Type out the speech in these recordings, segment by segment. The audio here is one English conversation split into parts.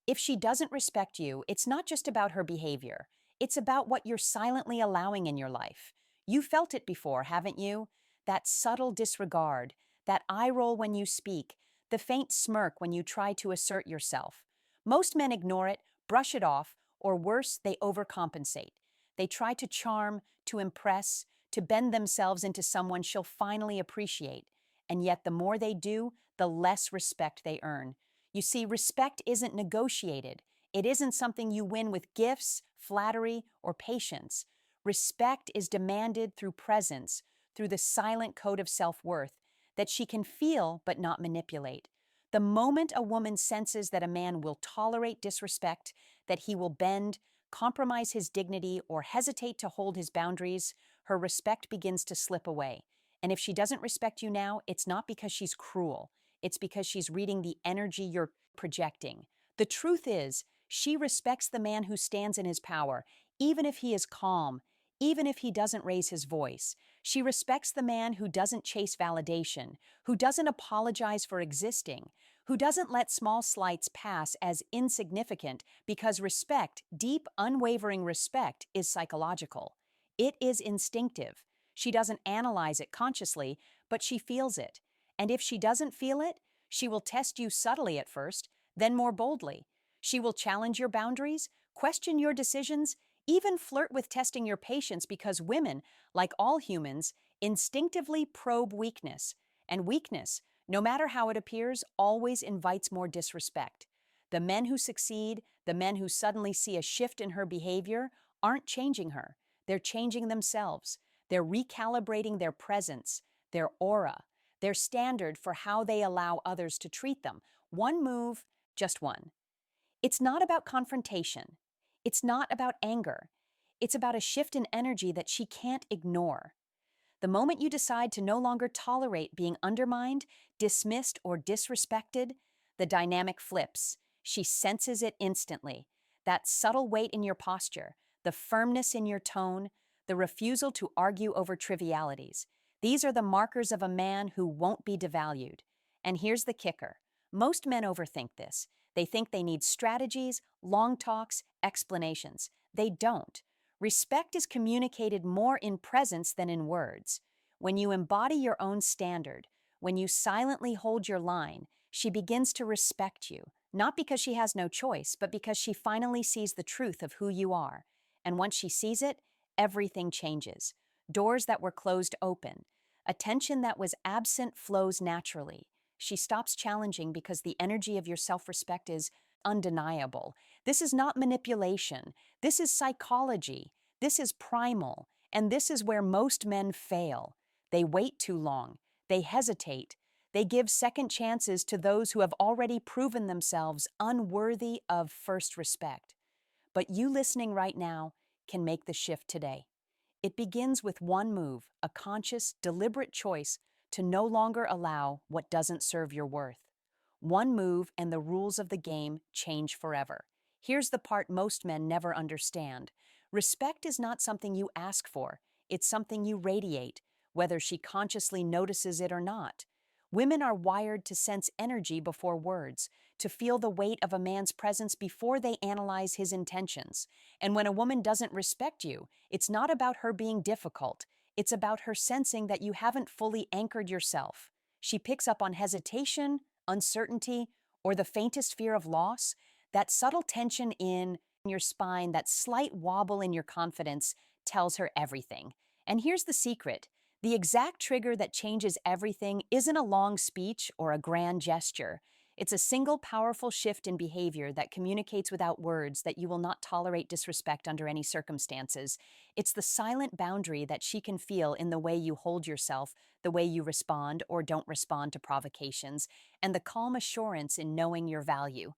If she doesn't respect you, it's not just about her behavior. It's about what you're silently allowing in your life. You felt it before, haven't you? That subtle disregard, that eye roll when you speak, the faint smirk when you try to assert yourself. Most men ignore it, brush it off, or worse, they overcompensate. They try to charm, to impress, to bend themselves into someone she'll finally appreciate. And yet, the more they do, the less respect they earn. You see, respect isn't negotiated. It isn't something you win with gifts, flattery, or patience. Respect is demanded through presence, through the silent code of self-worth that she can feel but not manipulate. The moment a woman senses that a man will tolerate disrespect, that he will bend, compromise his dignity, or hesitate to hold his boundaries, her respect begins to slip away. And if she doesn't respect you now, it's not because she's cruel. It's because she's reading the energy you're projecting. The truth is, she respects the man who stands in his power, even if he is calm, even if he doesn't raise his voice. She respects the man who doesn't chase validation, who doesn't apologize for existing, who doesn't let small slights pass as insignificant, because respect, deep, unwavering respect, is psychological. It is instinctive. She doesn't analyze it consciously, but she feels it. And if she doesn't feel it, she will test you subtly at first, then more boldly. She will challenge your boundaries, question your decisions, even flirt with testing your patience, because women, like all humans, instinctively probe weakness. And weakness, no matter how it appears, always invites more disrespect. The men who succeed, the men who suddenly see a shift in her behavior, aren't changing her. They're changing themselves. They're recalibrating their presence, their aura, their standard for how they allow others to treat them. One move, just one. It's not about confrontation. It's not about anger. It's about a shift in energy that she can't ignore. The moment you decide to no longer tolerate being undermined, dismissed, or disrespected, the dynamic flips. She senses it instantly. That subtle weight in your posture, the firmness in your tone, the refusal to argue over trivialities. These are the markers of a man who won't be devalued. And here's the kicker. Most men overthink this. They think they need strategies, long talks, explanations. They don't. Respect is communicated more in presence than in words. When you embody your own standard, when you silently hold your line, she begins to respect you, not because she has no choice, but because she finally sees the truth of who you are. And once she sees it, everything changes. Doors that were closed open. Attention that was absent flows naturally. She stops challenging because the energy of your self-respect is undeniable. This is not manipulation. This is psychology. This is primal. And this is where most men fail. They wait too long. They hesitate. They give second chances to those who have already proven themselves unworthy of first respect. But you listening right now can make the shift today. It begins with one move, a conscious, deliberate choice to no longer allow what doesn't serve your worth. One move and the rules of the game change forever. Here's the part most men never understand. Respect is not something you ask for. It's something you radiate, whether she consciously notices it or not. Women are wired to sense energy before words, to feel the weight of a man's presence before they analyze his intentions. And when a woman doesn't respect you, it's not about her being difficult. It's about her sensing that you haven't fully anchored yourself. She picks up on hesitation, uncertainty, or the faintest fear of loss. That subtle tension in your spine, that slight wobble in your confidence tells her everything. And here's the secret. The exact trigger that changes everything isn't a long speech or a grand gesture. It's a single powerful shift in behavior that communicates without words that you will not tolerate disrespect under any circumstances. It's the silent boundary that she can feel in the way you hold yourself, the way you respond or don't respond to provocations, and the calm assurance in knowing your value.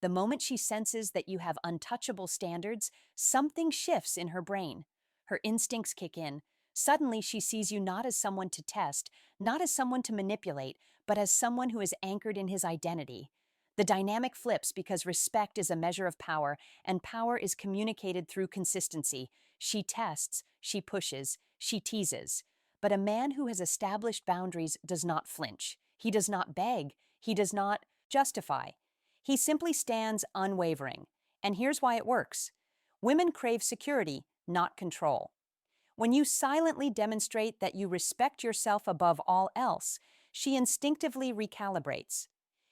The moment she senses that you have untouchable standards, something shifts in her brain. Her instincts kick in. Suddenly, she sees you not as someone to test, not as someone to manipulate, but as someone who is anchored in his identity. The dynamic flips because respect is a measure of power, and power is communicated through consistency. She tests, she pushes, she teases. But a man who has established boundaries does not flinch. He does not beg. He does not justify. He simply stands unwavering. And here's why it works. Women crave security, not control. When you silently demonstrate that you respect yourself above all else, she instinctively recalibrates.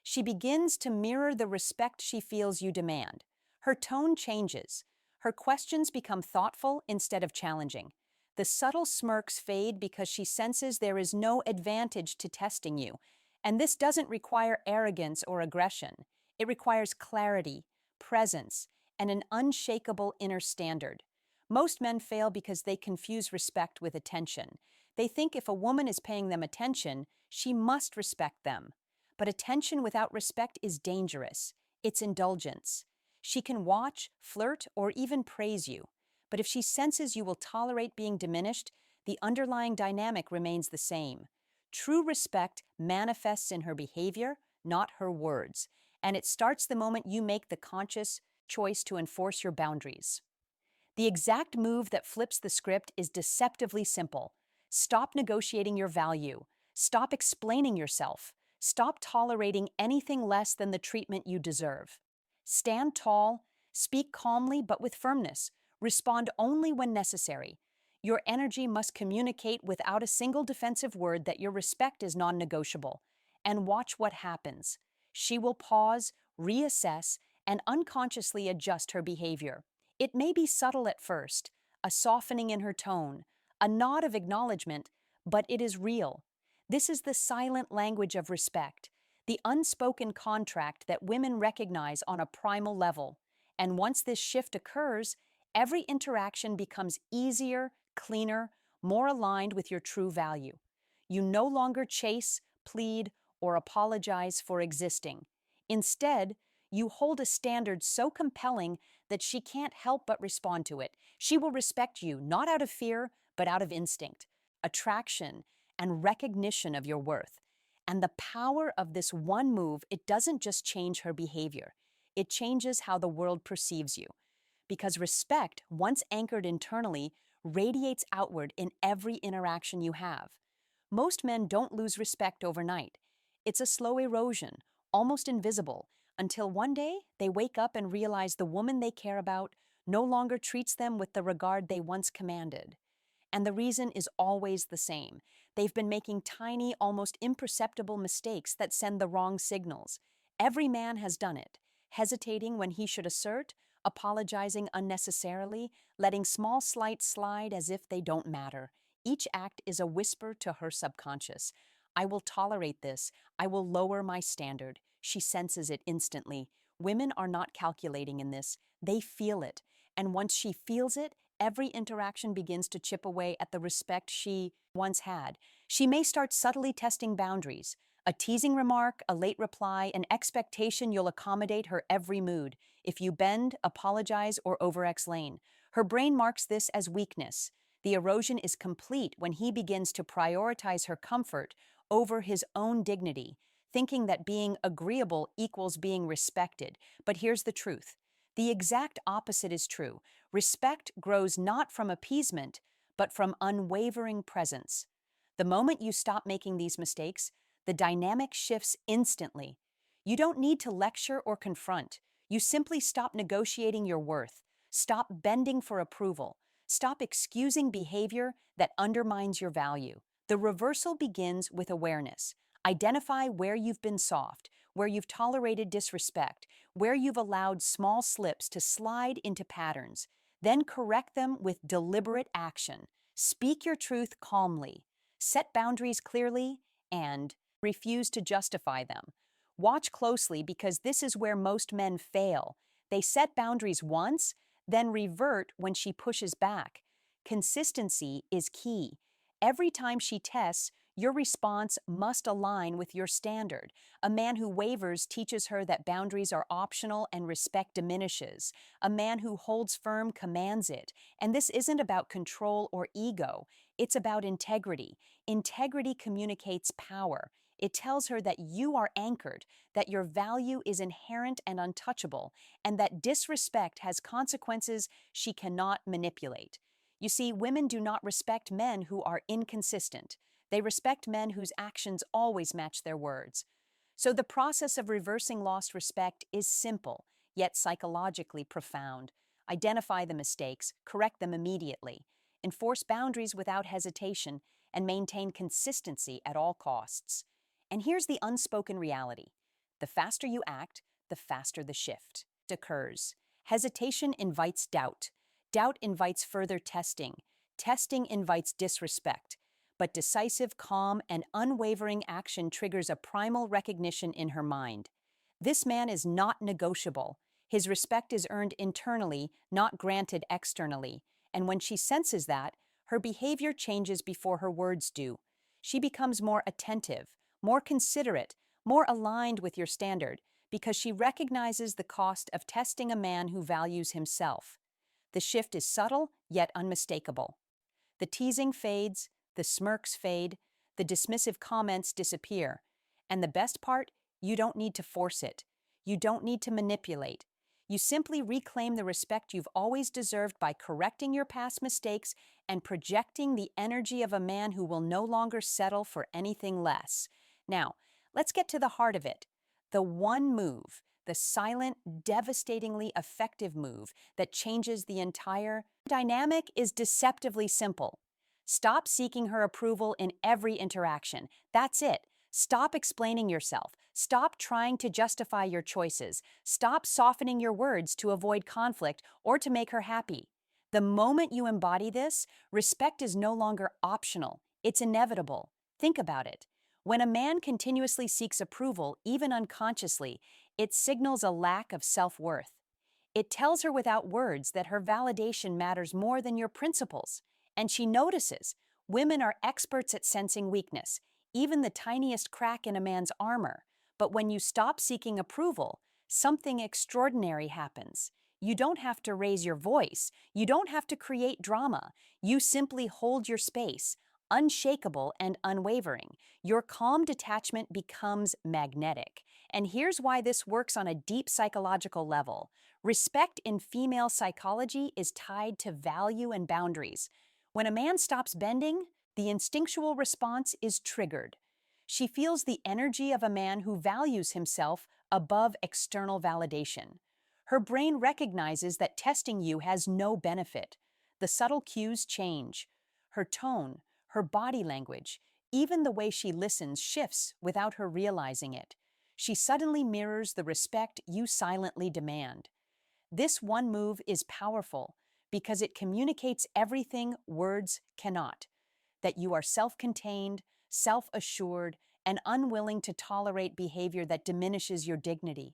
She begins to mirror the respect she feels you demand. Her tone changes. Her questions become thoughtful instead of challenging. The subtle smirks fade because she senses there is no advantage to testing you. And this doesn't require arrogance or aggression. It requires clarity, presence, and an unshakable inner standard. Most men fail because they confuse respect with attention. They think if a woman is paying them attention, she must respect them. But attention without respect is dangerous. It's indulgence. She can watch, flirt, or even praise you. But if she senses you will tolerate being diminished, the underlying dynamic remains the same. True respect manifests in her behavior, not her words. And it starts the moment you make the conscious choice to enforce your boundaries. The exact move that flips the script is deceptively simple. Stop negotiating your value. Stop explaining yourself. Stop tolerating anything less than the treatment you deserve. Stand tall, speak calmly but with firmness. Respond only when necessary. Your energy must communicate without a single defensive word that your respect is non-negotiable. And watch what happens. She will pause, reassess, and unconsciously adjust her behavior. It may be subtle at first, a softening in her tone, a nod of acknowledgement, but it is real. This is the silent language of respect, the unspoken contract that women recognize on a primal level. And once this shift occurs, every interaction becomes easier, cleaner, more aligned with your true value. You no longer chase, plead, or apologize for existing. Instead, you hold a standard so compelling that she can't help but respond to it. She will respect you not out of fear, but out of instinct, attraction, and recognition of your worth. And the power of this one move, it doesn't just change her behavior. It changes how the world perceives you. Because respect, once anchored internally, radiates outward in every interaction you have. Most men don't lose respect overnight. It's a slow erosion, almost invisible, until one day they wake up and realize the woman they care about no longer treats them with the regard they once commanded. And the reason is always the same. They've been making tiny, almost imperceptible mistakes that send the wrong signals. Every man has done it, hesitating when he should assert, apologizing unnecessarily, letting small slights slide as if they don't matter. Each act is a whisper to her subconscious. I will tolerate this. I will lower my standard. She senses it instantly. Women are not calculating in this. They feel it. And once she feels it, every interaction begins to chip away at the respect she once had. She may start subtly testing boundaries. A teasing remark, a late reply, an expectation you'll accommodate her every mood. If you bend, apologize, or over-explain. Her brain marks this as weakness. The erosion is complete when he begins to prioritize her comfort over his own dignity, thinking that being agreeable equals being respected. But here's the truth. The exact opposite is true. Respect grows not from appeasement, but from unwavering presence. The moment you stop making these mistakes, the dynamic shifts instantly. You don't need to lecture or confront. You simply stop negotiating your worth. Stop bending for approval. Stop excusing behavior that undermines your value. The reversal begins with awareness. Identify where you've been soft, where you've tolerated disrespect, where you've allowed small slips to slide into patterns. Then correct them with deliberate action. Speak your truth calmly. Set boundaries clearly and refuse to justify them. Watch closely because this is where most men fail. They set boundaries once, then revert when she pushes back. Consistency is key. Every time she tests, your response must align with your standard. A man who wavers teaches her that boundaries are optional and respect diminishes. A man who holds firm commands it. And this isn't about control or ego. It's about integrity. Integrity communicates power. It tells her that you are anchored, that your value is inherent and untouchable, and that disrespect has consequences she cannot manipulate. You see, women do not respect men who are inconsistent. They respect men whose actions always match their words. So the process of reversing lost respect is simple, yet psychologically profound. Identify the mistakes, correct them immediately, enforce boundaries without hesitation, and maintain consistency at all costs. And here's the unspoken reality. The faster you act, the faster the shift occurs. Hesitation invites doubt. Doubt invites further testing. Testing invites disrespect. But decisive, calm, and unwavering action triggers a primal recognition in her mind. This man is not negotiable. His respect is earned internally, not granted externally. And when she senses that, her behavior changes before her words do. She becomes more attentive, more considerate, more aligned with your standard, because she recognizes the cost of testing a man who values himself. The shift is subtle, yet unmistakable. The teasing fades, the smirks fade, the dismissive comments disappear. And the best part, you don't need to force it. You don't need to manipulate. You simply reclaim the respect you've always deserved by correcting your past mistakes and projecting the energy of a man who will no longer settle for anything less. Now, let's get to the heart of it. The one move, the silent, devastatingly effective move that changes the entire dynamic is deceptively simple. Stop seeking her approval in every interaction. That's it. Stop explaining yourself. Stop trying to justify your choices. Stop softening your words to avoid conflict or to make her happy. The moment you embody this, respect is no longer optional. It's inevitable. Think about it. When a man continuously seeks approval, even unconsciously, it signals a lack of self-worth. It tells her without words that her validation matters more than your principles. And she notices. Women are experts at sensing weakness, even the tiniest crack in a man's armor. But when you stop seeking approval, something extraordinary happens. You don't have to raise your voice. You don't have to create drama. You simply hold your space, unshakable and unwavering. Your calm detachment becomes magnetic. And here's why this works on a deep psychological level. Respect in female psychology is tied to value and boundaries. When a man stops bending, the instinctual response is triggered. She feels the energy of a man who values himself above external validation. Her brain recognizes that testing you has no benefit. The subtle cues change. Her tone, her body language, even the way she listens shifts without her realizing it. She suddenly mirrors the respect you silently demand. This one move is powerful because it communicates everything words cannot: that you are self-contained, self-assured, and unwilling to tolerate behavior that diminishes your dignity.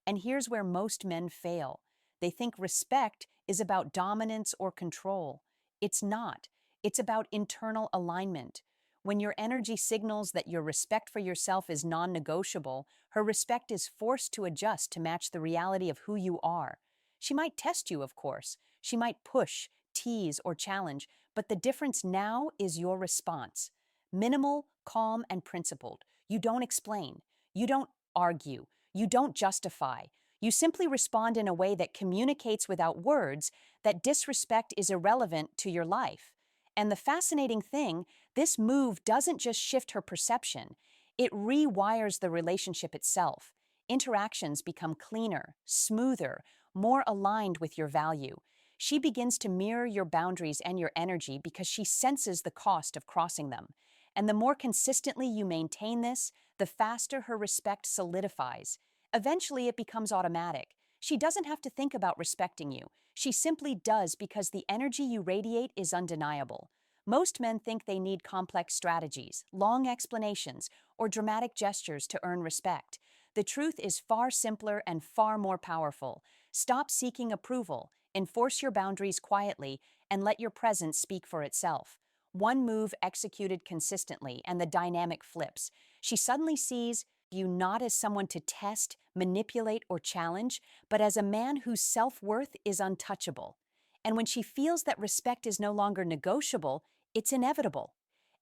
And here's where most men fail. They think respect is about dominance or control. It's not. It's about internal alignment. When your energy signals that your respect for yourself is non-negotiable, her respect is forced to adjust to match the reality of who you are. She might test you, of course. She might push, tease, or challenge, but the difference now is your response. Minimal, calm, and principled. You don't explain. You don't argue. You don't justify. You simply respond in a way that communicates without words that disrespect is irrelevant to your life. And the fascinating thing, this move doesn't just shift her perception, it rewires the relationship itself. Interactions become cleaner, smoother, more aligned with your value. She begins to mirror your boundaries and your energy because she senses the cost of crossing them. And the more consistently you maintain this, the faster her respect solidifies. Eventually, it becomes automatic. She doesn't have to think about respecting you. She simply does because the energy you radiate is undeniable. Most men think they need complex strategies, long explanations, or dramatic gestures to earn respect. The truth is far simpler and far more powerful. Stop seeking approval, enforce your boundaries quietly, and let your presence speak for itself. One move executed consistently, and the dynamic flips. She suddenly sees you not as someone to test, manipulate, or challenge, but as a man whose self-worth is untouchable. And when she feels that respect is no longer negotiable, it's inevitable.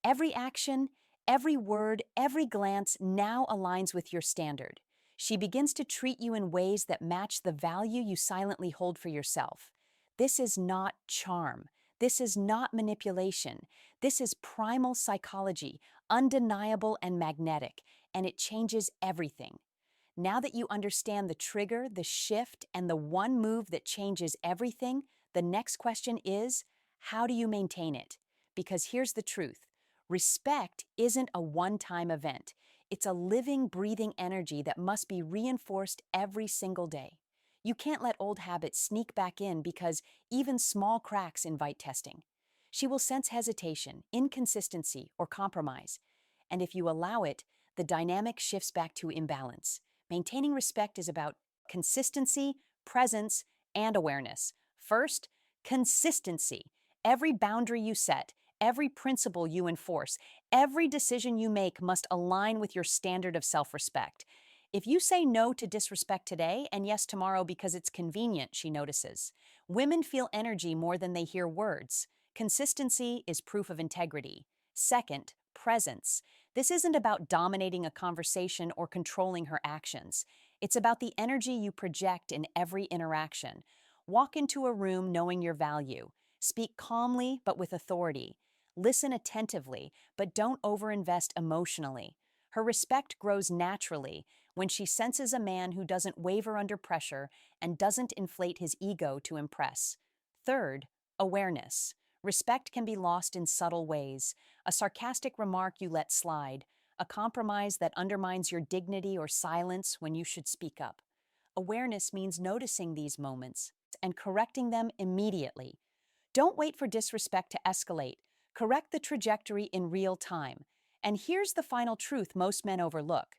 Every action, every word, every glance now aligns with your standard. She begins to treat you in ways that match the value you silently hold for yourself. This is not charm. This is not manipulation. This is primal psychology, undeniable and magnetic. and it changes everything. Now that you understand the trigger, the shift, and the one move that changes everything, the next question is, how do you maintain it? Because here's the truth. Respect isn't a one-time event. It's a living, breathing energy that must be reinforced every single day. You can't let old habits sneak back in because even small cracks invite testing. She will sense hesitation, inconsistency, or compromise. And if you allow it, the dynamic shifts back to imbalance. Maintaining respect is about consistency, presence, and awareness. First, consistency. Every boundary you set, every principle you enforce, every decision you make must align with your standard of self-respect. If you say no to disrespect today and yes tomorrow because it's convenient, she notices. Women feel energy more than they hear words. Consistency is proof of integrity. Second, presence. This isn't about dominating a conversation or controlling her actions. It's about the energy you project in every interaction. Walk into a room knowing your value. Speak calmly but with authority. Listen attentively, but don't overinvest emotionally. Her respect grows naturally when she senses a man who doesn't waver under pressure and doesn't inflate his ego to impress. Third, awareness. Respect can be lost in subtle ways. A sarcastic remark you let slide, a compromise that undermines your dignity or silence when you should speak up. Awareness means noticing these moments and correcting them immediately. Don't wait for disrespect to escalate. Correct the trajectory in real time. And here's the final truth most men overlook.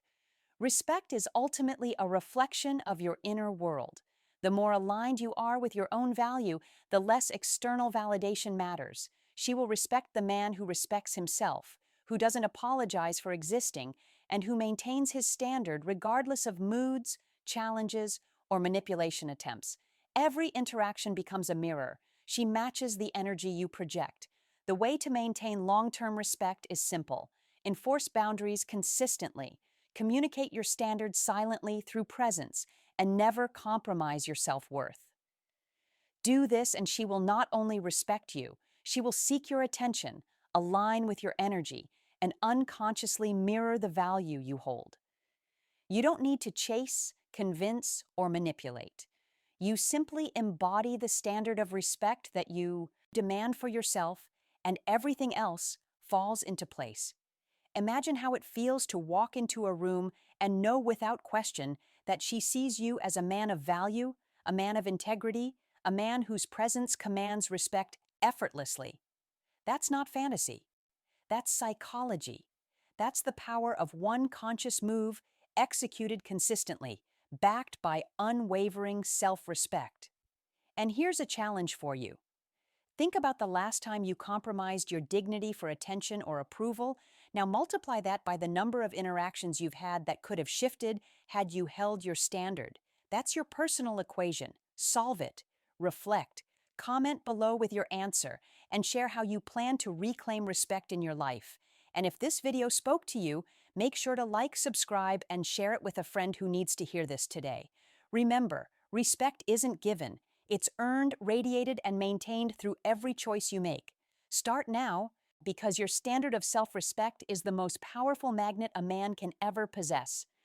Respect is ultimately a reflection of your inner world. The more aligned you are with your own value, the less external validation matters. She will respect the man who respects himself, who doesn't apologize for existing, and who maintains his standard regardless of moods, challenges, or manipulation attempts. Every interaction becomes a mirror. She matches the energy you project. The way to maintain long-term respect is simple. Enforce boundaries consistently. Communicate your standards silently through presence, and never compromise your self-worth. Do this and she will not only respect you, she will seek your attention, align with your energy, and unconsciously mirror the value you hold. You don't need to chase, convince, or manipulate. You simply embody the standard of respect that you demand for yourself, and everything else falls into place. Imagine how it feels to walk into a room and know without question that she sees you as a man of value, a man of integrity, a man whose presence commands respect effortlessly. That's not fantasy. That's psychology. That's the power of one conscious move executed consistently, backed by unwavering self-respect. And here's a challenge for you. Think about the last time you compromised your dignity for attention or approval. Now multiply that by the number of interactions you've had that could have shifted had you held your standard. That's your personal equation. Solve it. Reflect. Comment below with your answer and share how you plan to reclaim respect in your life. And if this video spoke to you, make sure to like, subscribe, and share it with a friend who needs to hear this today. Remember, respect isn't given. It's earned, radiated, and maintained through every choice you make. Start now, because your standard of self-respect is the most powerful magnet a man can ever possess.